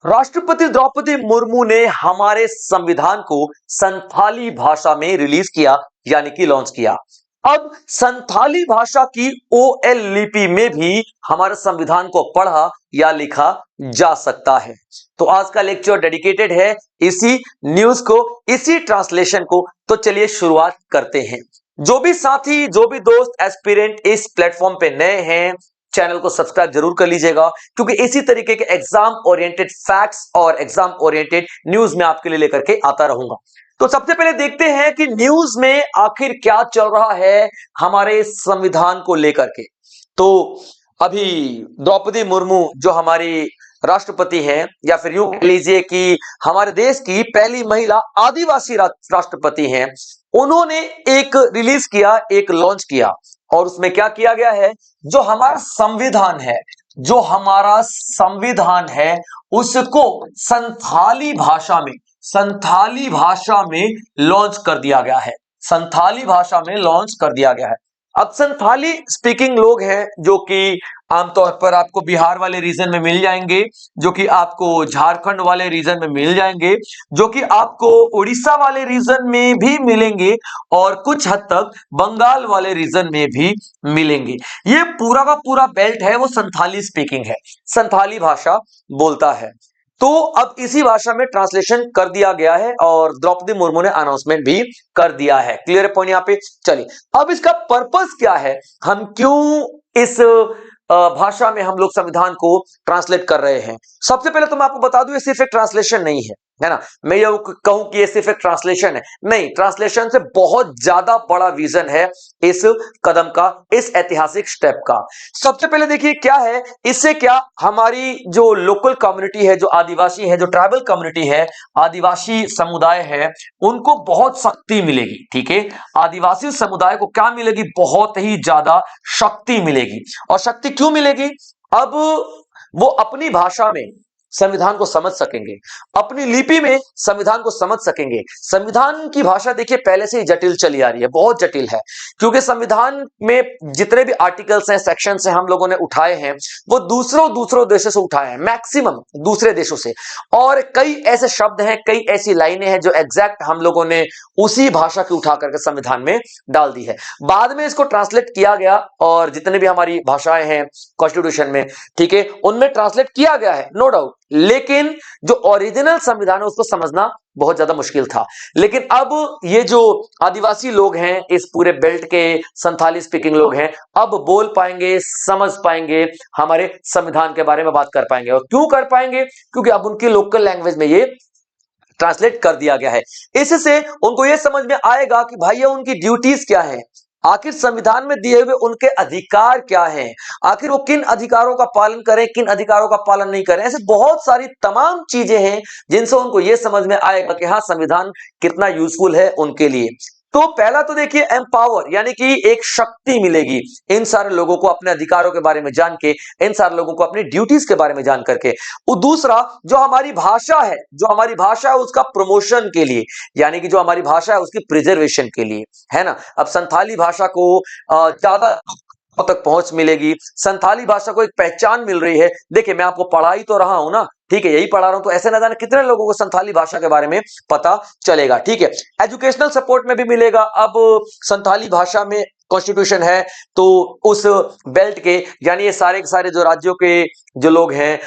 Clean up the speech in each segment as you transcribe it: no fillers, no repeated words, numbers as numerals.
राष्ट्रपति द्रौपदी मुर्मू ने हमारे संविधान को संथाली भाषा में रिलीज किया, यानी कि लॉन्च किया। अब संथाली भाषा की ओएल लिपि में भी हमारे संविधान को पढ़ा या लिखा जा सकता है। तो आज का लेक्चर डेडिकेटेड है इसी न्यूज को, इसी ट्रांसलेशन को। तो चलिए शुरुआत करते हैं। जो भी साथी, जो भी दोस्त एस्पिरेंट इस प्लेटफॉर्म पे नए हैं, चैनल को सब्सक्राइब जरूर कर लीजिएगा, क्योंकि इसी तरीके के एग्जाम ओरिएंटेड फैक्ट्स और एग्जाम ओरिएंटेड न्यूज में आपके लिए लेकर के आता रहूंगा। तो सबसे पहले देखते हैं कि न्यूज में आखिर क्या चल रहा है हमारे संविधान को लेकर के। तो अभी द्रौपदी मुर्मू जो हमारी राष्ट्रपति हैं, या फिर यूं कह लीजिए कि हमारे देश की पहली महिला आदिवासी राष्ट्रपति हैं, उन्होंने एक रिलीज किया, एक लॉन्च किया। और उसमें क्या किया गया है, जो हमारा संविधान है, जो हमारा संविधान है उसको संथाली भाषा में लॉन्च कर दिया गया है। संथाली भाषा में लॉन्च कर दिया गया है। अब संथाली स्पीकिंग लोग हैं जो कि आमतौर पर आपको बिहार वाले रीजन में मिल जाएंगे, जो कि आपको झारखंड वाले रीजन में मिल जाएंगे, जो कि आपको उड़ीसा वाले रीजन में भी मिलेंगे, और कुछ हद तक बंगाल वाले रीजन में भी मिलेंगे। ये पूरा का पूरा बेल्ट है वो संथाली स्पीकिंग है, संथाली भाषा बोलता है। तो अब इसी भाषा में ट्रांसलेशन कर दिया गया है और द्रौपदी मुर्मू ने अनाउंसमेंट भी कर दिया है। क्लियर पॉइंट यहां पे। चलिए, अब इसका पर्पस क्या है, हम क्यों इस भाषा में हम लोग संविधान को ट्रांसलेट कर रहे हैं। सबसे पहले तो मैं आपको बता दूं, ये सिर्फ एक ट्रांसलेशन नहीं है ना। मैं ये कहूं कि ये सिर्फ एक ट्रांसलेशन है, नहीं, ट्रांसलेशन से बहुत ज्यादा बड़ा विजन है इस कदम का, इस ऐतिहासिक स्टेप का। सबसे पहले देखिए क्या है, इससे क्या हमारी जो लोकल कम्युनिटी है, जो आदिवासी है, जो ट्राइबल कम्युनिटी है, आदिवासी समुदाय है, उनको बहुत शक्ति मिलेगी। ठीक है, आदिवासी समुदाय को क्या मिलेगी, बहुत ही ज्यादा शक्ति मिलेगी। और शक्ति क्यों मिलेगी, अब वो अपनी भाषा में संविधान को समझ सकेंगे, अपनी लिपि में संविधान को समझ सकेंगे। संविधान की भाषा देखिए पहले से ही जटिल चली आ रही है, बहुत जटिल है, क्योंकि संविधान में जितने भी आर्टिकल्स हैं, सेक्शंस हैं, हम लोगों ने उठाए हैं, वो दूसरों देशों से उठाए हैं, मैक्सिमम दूसरे देशों से। और कई ऐसे शब्द हैं, कई ऐसी लाइनें हैं जो एग्जैक्ट हम लोगों ने उसी भाषा की उठा करके संविधान में डाल दी है। बाद में इसको ट्रांसलेट किया गया, और जितने भी हमारी भाषाएं हैं कॉन्स्टिट्यूशन में, ठीक है, उनमें ट्रांसलेट किया गया है, नो डाउट। लेकिन जो ओरिजिनल संविधान है उसको समझना बहुत ज्यादा मुश्किल था। लेकिन अब ये जो आदिवासी लोग हैं, इस पूरे बेल्ट के संथाली स्पीकिंग लोग हैं, अब बोल पाएंगे, समझ पाएंगे, हमारे संविधान के बारे में बात कर पाएंगे। और क्यों कर पाएंगे, क्योंकि अब उनकी लोकल लैंग्वेज में ये ट्रांसलेट कर दिया गया है। इससे उनको यह समझ में आएगा कि भाई उनकी ड्यूटीज क्या है, आखिर संविधान में दिए हुए उनके अधिकार क्या हैं, आखिर वो किन अधिकारों का पालन करें, किन अधिकारों का पालन नहीं करें। ऐसे बहुत सारी तमाम चीजें हैं जिनसे उनको यह समझ में आएगा कि हाँ, संविधान कितना यूजफुल है उनके लिए। तो पहला तो देखिए एम्पावर, यानी कि एक शक्ति मिलेगी इन सारे लोगों को अपने अधिकारों के बारे में जान के, इन सारे लोगों को अपनी ड्यूटीज के बारे में जान करके। और दूसरा, जो हमारी भाषा है, उसका प्रमोशन के लिए, यानी कि जो हमारी भाषा है उसकी प्रिजर्वेशन के लिए, है ना। अब संथाली भाषा को ज्यादा तक पहुंच मिलेगी, संथाली भाषा को एक पहचान मिल रही है। देखिए, मैं आपको पढ़ा ही तो रहा हूं ना, ठीक है, यही पढ़ा रहा हूं, तो ऐसे ना जाने कितने लोगों को संथाली भाषा के बारे में पता चलेगा। ठीक है, एजुकेशनल सपोर्ट में भी मिलेगा। अब संथाली भाषा में कॉन्स्टिट्यूशन है, तो उस बेल्ट के, यानी ये सारे के सारे जो राज्यों के जो लोग हैं,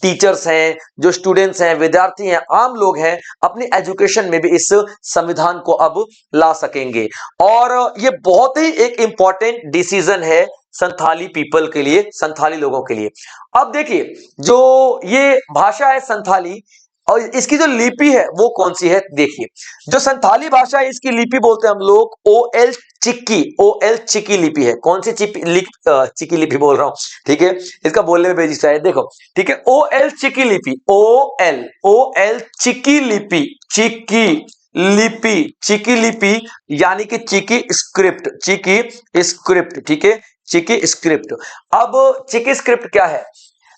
टीचर्स हैं, जो स्टूडेंट्स हैं, विद्यार्थी हैं, आम लोग हैं, अपनी एजुकेशन में भी इस संविधान को अब ला सकेंगे। और ये बहुत ही एक इंपॉर्टेंट डिसीजन है संथाली पीपल के लिए, संथाली लोगों के लिए। अब देखिए, जो ये भाषा है संथाली, और इसकी जो लिपि है वो कौन सी है, देखिए, जो संथाली भाषा है इसकी लिपि बोलते हैं हम लोग ओएल चिकी लिपि है। कौन सी चिकी लिपि बोल रहा हूं, ठीक है, इसका बोलने में बेझिझक है, देखो, ठीक है, ओएल चिकी लिपि, ओएल चिकी लिपि, यानी कि चिकी स्क्रिप्ट, ठीक है, चिकी स्क्रिप्ट। अब चिकी स्क्रिप्ट क्या है,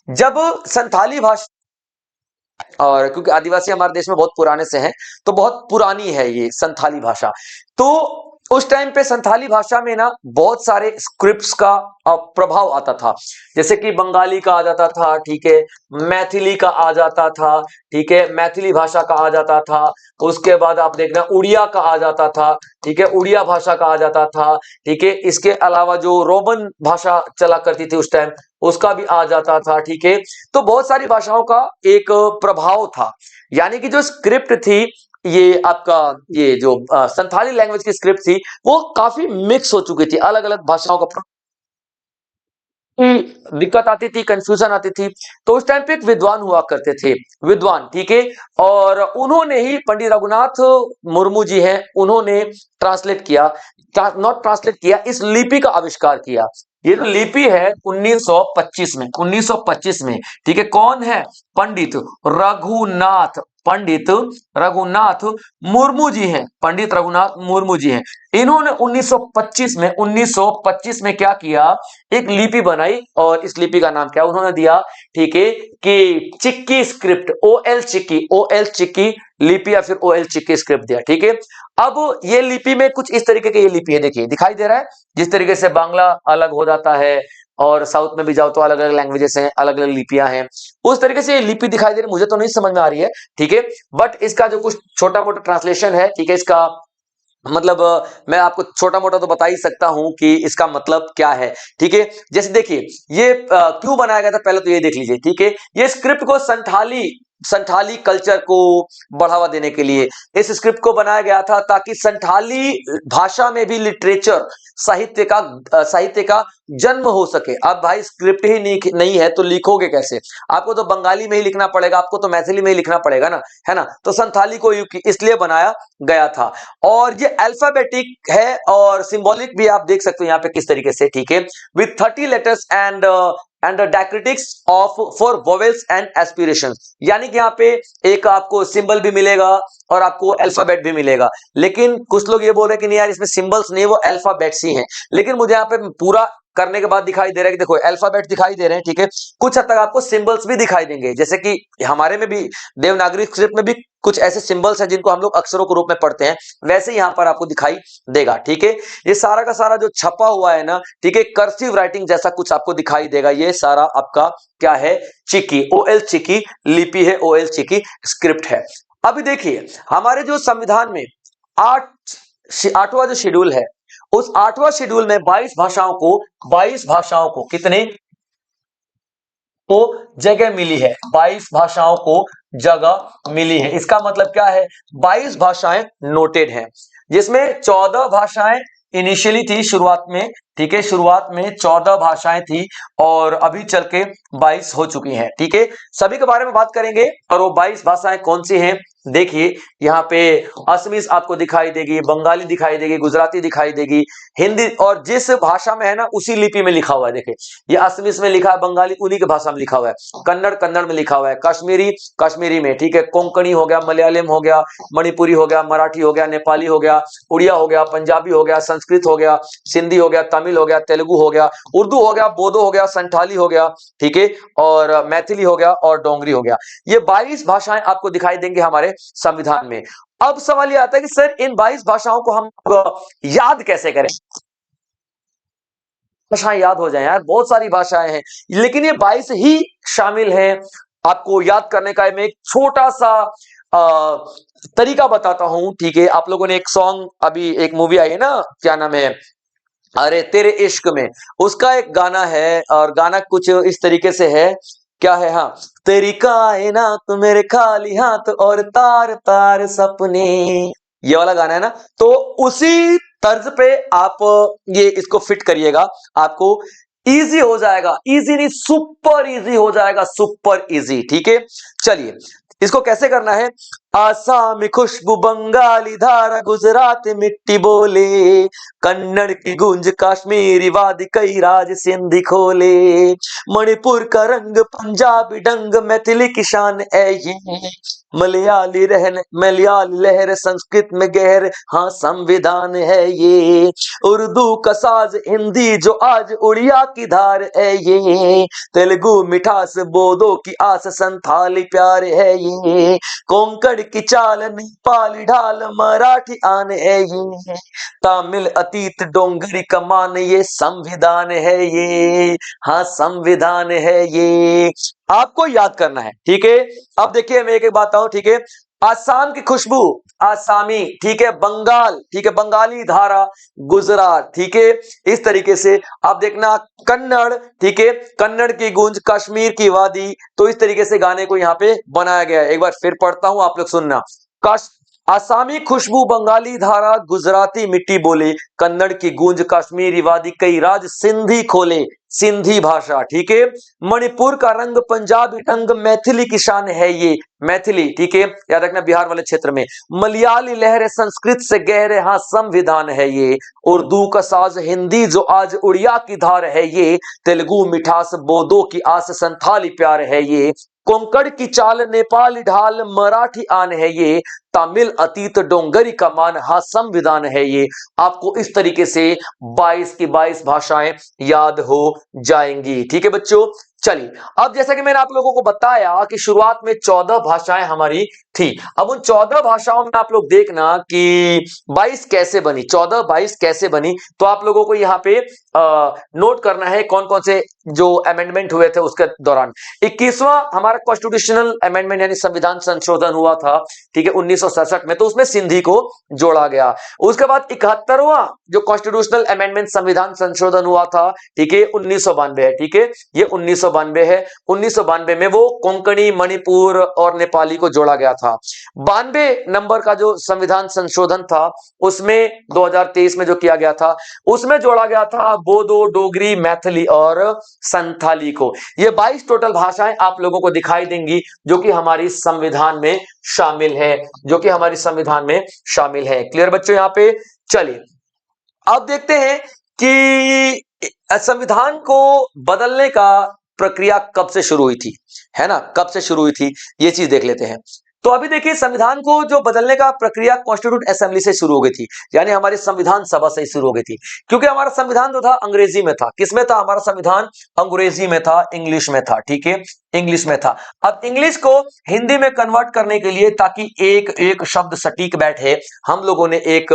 जब संथाली भाषा, और क्योंकि आदिवासी हमारे देश में बहुत पुराने से हैं, तो बहुत पुरानी है ये संथाली भाषा। तो उस टाइम पे संथाली भाषा में ना बहुत सारे स्क्रिप्ट्स का प्रभाव आता था, जैसे कि बंगाली का आ जाता था, ठीक है, मैथिली का आ जाता था, ठीक है, मैथिली भाषा का आ जाता था। उसके बाद आप देखना उड़िया का आ जाता था, ठीक है, उड़िया भाषा का आ जाता था, ठीक है। इसके अलावा जो रोमन भाषा चला करती थी उस टाइम, उसका भी आ जाता था, ठीक है। तो बहुत सारी भाषाओं का एक प्रभाव था, यानी कि जो स्क्रिप्ट थी, ये आपका ये जो संथाली लैंग्वेज की स्क्रिप्ट थी, वो काफी मिक्स हो चुकी थी, अलग अलग भाषाओं का दिक्कत आती थी, कंफ्यूजन आती थी। तो उस टाइम पे एक विद्वान हुआ करते थे, विद्वान, ठीक है, और उन्होंने ही, पंडित रघुनाथ मुर्मू जी हैं, उन्होंने ट्रांसलेट किया, नॉट ट्रांसलेट किया, इस लिपि का आविष्कार किया। ये जो लिपि है 1925 में, 1925 में, ठीक है। कौन है? पंडित रघुनाथ, पंडित रघुनाथ मुर्मू जी हैं, पंडित रघुनाथ मुर्मू जी हैं। इन्होंने 1925 में क्या किया, एक लिपि बनाई, और इस लिपि का नाम क्या उन्होंने दिया, ठीक है, कि चिक्की स्क्रिप्ट, ओएल चिक्की, ओएल चिक्की लिपि, या फिर ओएल चिक्की स्क्रिप्ट दिया, ठीक है। अब ये लिपि में कुछ इस तरीके की ये लिपि है, देखिए दिखाई दे रहा है, जिस तरीके से बांग्ला अलग हो जाता है, और साउथ में भी जाओ तो अलग अलग लैंग्वेजेस हैं, अलग अलग लिपियां हैं, उस तरीके से ये लिपि दिखाई दे रही है। मुझे तो नहीं समझ में आ रही है, ठीक है, बट इसका जो कुछ छोटा मोटा ट्रांसलेशन है, ठीक है, इसका मतलब मैं आपको छोटा मोटा तो बता ही सकता हूं कि इसका मतलब क्या है, ठीक है। जैसे देखिए, ये क्यों बनाया गया था, पहले तो ये देख लीजिए, ठीक है। ये स्क्रिप्ट को संथाली संथाली कल्चर को बढ़ावा देने के लिए इस स्क्रिप्ट को बनाया गया था, ताकि संथाली भाषा में भी लिटरेचर, साहित्य का जन्म हो सके। अब भाई स्क्रिप्ट ही नहीं है तो लिखोगे कैसे? आपको तो बंगाली में ही लिखना पड़ेगा, आपको तो मैथिली में ही लिखना पड़ेगा ना, है ना। तो संथाली को इसलिए बनाया गया था। और ये अल्फाबेटिक है, और सिंबॉलिक भी आप देख सकते हो यहाँ पे किस तरीके से, ठीक है, with 30 letters and diacritics of for vowels and aspiration, यानी कि यहाँ पे एक आपको सिंबल भी मिलेगा और आपको अल्फाबेट भी मिलेगा। लेकिन कुछ लोग ये बोल रहे हैं कि नहीं यार, इसमें सिंबल्स नहीं, वो अल्फाबेट्स ही हैं। लेकिन मुझे यहाँ पे पूरा करने के बाद दिखाई दे रहा है कि देखो अल्फाबेट दिखाई दे रहे हैं, ठीक है, कुछ हद तक आपको सिंबल्स भी दिखाई देंगे, जैसे कि हमारे में भी देवनागरी स्क्रिप्ट में भी कुछ ऐसे सिंबल्स हैं जिनको हम लोग अक्षरों के रूप में पढ़ते हैं, वैसे यहां पर आपको दिखाई देगा, ठीक है। ये सारा का सारा जो छपा हुआ है ना, ठीक है, कर्सिव राइटिंग जैसा कुछ आपको दिखाई देगा। ये सारा आपका क्या है? चिकी, ओएल चिकी लिपि है, ओएल चिकी स्क्रिप्ट है। अभी देखिए, हमारे जो संविधान में आठ आठवां जो शेड्यूल है, उस आठवां शेड्यूल में 22 भाषाओं को कितने को जगह मिली है, 22 भाषाओं को जगह मिली है। इसका मतलब क्या है? 22 भाषाएं नोटेड हैं, जिसमें 14 भाषाएं इनिशियली थी, शुरुआत में, ठीक है, शुरुआत में 14 भाषाएं थी, और अभी चल के 22 हो चुकी हैं, ठीक है। सभी के बारे में बात करेंगे, और वो 22 भाषाएं कौन सी हैं? देखिए, यहाँ पे असमीज आपको दिखाई देगी, बंगाली दिखाई देगी, गुजराती दिखाई देगी, हिंदी, और जिस भाषा में है ना उसी लिपि में लिखा हुआ है। देखिए, ये असमीज में लिखा है, बंगाली उन्हीं की भाषा में लिखा हुआ है, कन्नड़ कन्नड़ में लिखा हुआ है, कश्मीरी कश्मीरी में, ठीक है, कोंकणी हो गया, मलयालम हो गया, मणिपुरी हो गया, मराठी हो गया, नेपाली हो गया, उड़िया हो गया, पंजाबी हो गया, संस्कृत हो गया, सिंधी हो गया, तमिल हो गया, तेलुगु हो गया, उर्दू हो गया, बोडो हो गया, संथाली हो गया, ठीक है, और मैथिली हो गया, और डोंगरी हो गया। ये 22 भाषाएं आपको दिखाई देंगे हमारे संविधान में। अब सवाल यह आता है कि सर इन 22 भाषाओं को हम याद कैसे करें? भाषाएं याद हो जाए यार, बहुत सारी भाषाएं हैं, लेकिन ये 22 ही शामिल हैं। आपको याद करने का मैं एक छोटा सा तरीका बताता हूं, ठीक है। आप लोगों ने एक सॉन्ग, अभी एक मूवी आई है ना, क्या नाम है, अरे तेरे इश्क में, उसका एक गाना है, और गाना कुछ इस तरीके से है, क्या है, हाँ, तेरी कायनात मेरे खाली हाथ और तार तार सपने, ये वाला गाना है ना। तो उसी तर्ज पे आप ये इसको फिट करिएगा, आपको इजी हो जाएगा, इजी नहीं सुपर इजी हो जाएगा, सुपर इजी, ठीक है। चलिए, इसको कैसे करना है? आसामी खुशबू बंगाली धारा गुजरात मिट्टी बोले, कन्नड़ की गूंज कश्मीरी वादी कई राज सिंधी खोले, मणिपुर का रंग पंजाबी डंग मैथिली की शान है ये, मलयाली लहर संस्कृत में गहर, हाँ संविधान है ये, उर्दू का साज हिंदी जो आज उड़िया की धार है ये, तेलुगु मिठास बोधो की आस संथाली प्यार है ये, कोंकण कोंकण की चाल, नेपाली ढाल, मराठी आन है ये, तमिल अतीत डोंगरी कमान, ये संविधान है ये, हाँ संविधान है ये। आपको याद करना है, ठीक है। अब देखिए मैं एक एक बात बताऊं, ठीक है। आसाम की खुशबू, आसामी, ठीक है। बंगाल, ठीक है, बंगाली धारा, गुजरात, ठीक है। इस तरीके से आप देखना, कन्नड़, ठीक है, कन्नड़ की गूंज, कश्मीर की वादी। तो इस तरीके से गाने को यहाँ पे बनाया गया है। एक बार फिर पढ़ता हूं, आप लोग सुनना। आसामी खुशबू, बंगाली धारा, गुजराती मिट्टी बोले, कन्नड़ की गूंज, कश्मीरी वादी, कई राज सिंधी खोले, सिंधी भाषा, ठीक है। मणिपुर का रंग, पंजाबी ढंग, मैथिली की शान है ये, मैथिली, ठीक है, याद रखना बिहार वाले क्षेत्र में। मलयाली लहर, संस्कृत से गहरे, हाँ संविधान है ये। उर्दू का साज, हिंदी जो आज उड़िया की धार है ये, तेलुगु मिठास, बोदो की आस, संथाली प्यार है ये। कोंकण की चाल, नेपाली ढाल, मराठी आन है ये, तमिल अतीत डोंगरी का मान, हाँ संविधान है ये। आपको इस तरीके से 22 की 22 भाषाएं याद हो जाएंगी, ठीक है बच्चों। चलिए, अब जैसा कि मैंने आप लोगों को बताया कि शुरुआत में 14 भाषाएं हमारी थी। अब उन 14 भाषाओं में आप लोग देखना कि 22 कैसे बनी, 14 22 कैसे बनी। तो आप लोगों को यहाँ पे नोट करना है कौन कौन से जो अमेंडमेंट हुए थे उसके दौरान। 21वां हमारा कॉन्स्टिट्यूशनल अमेंडमेंट यानी संविधान संशोधन हुआ था, ठीक है, 1967 में। तो उसमें सिंधी को जोड़ा गया। उसके बाद 71वां जो कॉन्स्टिट्यूशनल अमेंडमेंट संविधान संशोधन हुआ था, ठीक है, 1992 है, ठीक है, ये 1992 है। 1992 में वो कोंकणी, मणिपुर और नेपाली को जोड़ा गया था। 92 नंबर का जो संविधान संशोधन था उसमें 2023 में जो किया गया था, उसमें जोड़ा गया था बोडो, डोगरी, मैथिली और संथाली को। ये 22 टोटल भाषाएं आप लोगों को दिखाई देंगी जो कि हमारी संविधान में शामिल है, जो कि हमारी संविधान में शामिल है। क्लियर बच्चों यहां पे? चलिए अब देखते हैं कि संविधान को बदलने का प्रक्रिया कब से शुरू हुई थी, है ना, कब से शुरू हुई थी, ये चीज देख लेते हैं। तो अभी देखिए, संविधान को जो बदलने का प्रक्रिया कॉन्स्टिट्यूट असेंबली से शुरू हो गई थी, यानी हमारी संविधान सभा से शुरू हो गई थी। क्योंकि हमारा संविधान जो था अंग्रेजी में था। किसमें था हमारा संविधान? अंग्रेजी में था, इंग्लिश में था, ठीक है, इंग्लिश में था। अब इंग्लिश को हिंदी में कन्वर्ट करने के लिए, ताकि एक एक शब्द सटीक बैठे, हम लोगों ने एक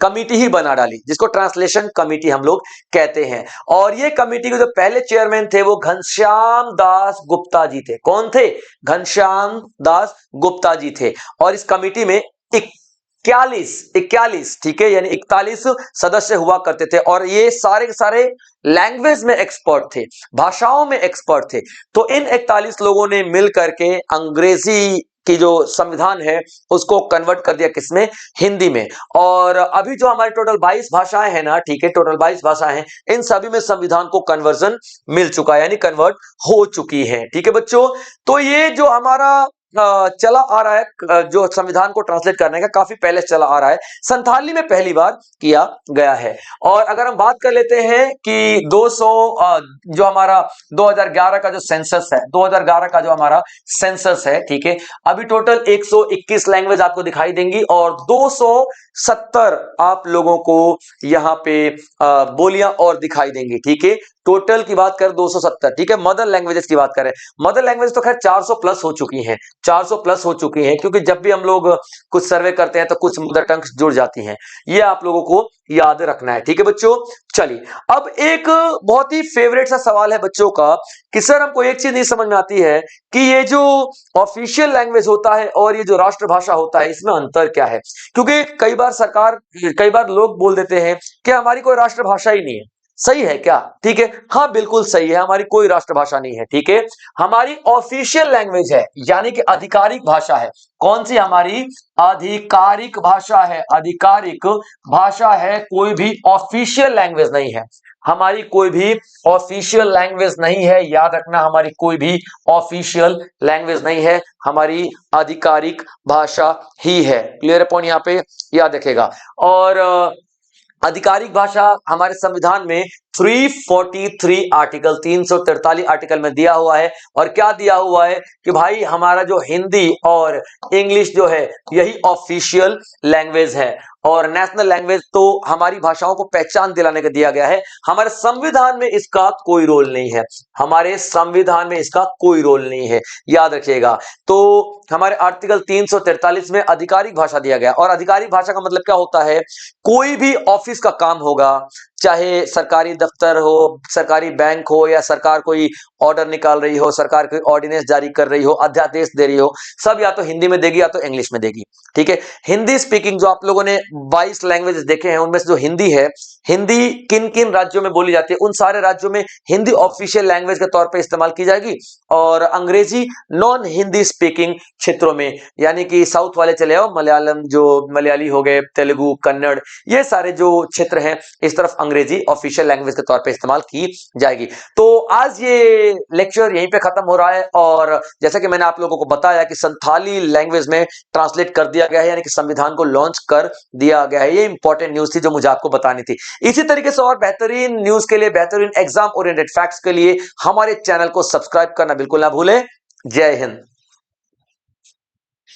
कमिटी ही बना डाली, जिसको ट्रांसलेशन कमिटी हम लोग कहते हैं। और ये कमिटी के जो पहले चेयरमैन थे वो घनश्याम दास गुप्ता जी थे। कौन थे? घनश्याम दास गुप्ता जी थे। और इस कमिटी में 41 ठीक है, यानी 41 सदस्य हुआ करते थे। और ये सारे के सारे लैंग्वेज में एक्सपर्ट थे, भाषाओं में एक्सपर्ट थे। तो इन 41 लोगों ने मिल करके अंग्रेजी की जो संविधान है उसको कन्वर्ट कर दिया, किसमें? हिंदी में। और अभी जो हमारी टोटल 22 भाषाएं हैं ना, ठीक है, टोटल 22 भाषाएं हैं, इन सभी में संविधान को कन्वर्जन मिल चुका है, यानी कन्वर्ट हो चुकी है, ठीक है बच्चों। तो ये जो हमारा चला आ रहा है, जो संविधान को ट्रांसलेट करने का काफी पहले चला आ रहा है, संथाली में पहली बार किया गया है। और अगर हम बात कर लेते हैं कि 200 जो हमारा 2011 का जो सेंसस है, 2011 का जो हमारा सेंसस है, ठीक है, अभी टोटल 121 लैंग्वेज आपको दिखाई देंगी और 270 आप लोगों को यहाँ पे बोलियां और दिखाई देंगी, ठीक है। टोटल की बात करें 270, ठीक है। मदर लैंग्वेजेस की बात करें, मदर लैंग्वेज तो खैर 400 प्लस हो चुकी हैं, 400 प्लस हो चुकी हैं, क्योंकि जब भी हम लोग कुछ सर्वे करते हैं तो कुछ मदर टंग्स जुड़ जाती हैं। ये आप लोगों को याद रखना है, ठीक है बच्चों। चलिए, अब एक बहुत ही फेवरेट सा सवाल है बच्चों का कि सर हमको एक चीज नहीं समझ में आती है कि ये जो ऑफिशियल लैंग्वेज होता है और ये जो राष्ट्रभाषा होता है, इसमें अंतर क्या है? क्योंकि कई बार लोग बोल देते हैं कि हमारी कोई राष्ट्रभाषा ही नहीं है। सही है क्या? ठीक है, हाँ बिल्कुल सही है, हमारी कोई राष्ट्रभाषा नहीं है, ठीक है। हमारी ऑफिशियल लैंग्वेज है, यानी कि आधिकारिक भाषा है। कौन सी? हमारी आधिकारिक भाषा है, आधिकारिक भाषा है, कोई भी ऑफिशियल लैंग्वेज नहीं है। हमारी कोई भी ऑफिशियल लैंग्वेज नहीं है, याद रखना, हमारी कोई भी ऑफिशियल लैंग्वेज नहीं है, हमारी आधिकारिक भाषा ही है। क्लियर है पॉइंट यहाँ पे? याद रखेगा। और आधिकारिक भाषा हमारे संविधान में 343 आर्टिकल, 343 आर्टिकल में दिया हुआ है। और क्या दिया हुआ है कि भाई हमारा जो हिंदी और इंग्लिश जो है यही ऑफिशियल लैंग्वेज है। और नेशनल लैंग्वेज तो हमारी भाषाओं को पहचान दिलाने का दिया गया है। हमारे संविधान में इसका कोई रोल नहीं है, हमारे संविधान में इसका कोई रोल नहीं है, याद रखिएगा। तो हमारे आर्टिकल 343 में आधिकारिक भाषा दिया गया, और आधिकारिक भाषा का मतलब क्या होता है, कोई भी ऑफिस का काम होगा, चाहे सरकारी दफ्तर हो, सरकारी बैंक हो, या सरकार कोई ऑर्डर निकाल रही हो, सरकार कोई ऑर्डिनेंस जारी कर रही हो, अध्यादेश दे रही हो, सब या तो हिंदी में देगी या तो इंग्लिश में देगी। ठीक है, हिंदी स्पीकिंग जो आप लोगों ने 22 लैंग्वेजेस देखे हैं, उनमें से जो हिंदी है, हिंदी किन किन राज्यों में बोली जाती है, उन सारे राज्यों में हिंदी ऑफिशियल लैंग्वेज के तौर पे इस्तेमाल की जाएगी, और अंग्रेजी नॉन हिंदी स्पीकिंग क्षेत्रों में, यानी कि साउथ वाले चले आओ, मलयालम जो मलयाली हो गए, तेलुगु, कन्नड़, ये सारे जो क्षेत्र हैं, इस तरफ अंग्रेजी ऑफिशियल लैंग्वेज के तौर पे इस्तेमाल की जाएगी। तो आज ये लेक्चर यहीं पे खत्म हो रहा है, और जैसा कि मैंने आप लोगों को बताया कि संथाली लैंग्वेज में ट्रांसलेट कर दिया गया है, यानी कि संविधान को लॉन्च कर दिया गया है। ये इंपॉर्टेंट न्यूज थी जो मुझे आपको बतानी थी। इसी तरीके से और बेहतरीन न्यूज के लिए, बेहतरीन एग्जाम ओरिएंटेड फैक्ट्स के लिए हमारे चैनल को सब्सक्राइब करना बिल्कुल ना भूलें। जय हिंद।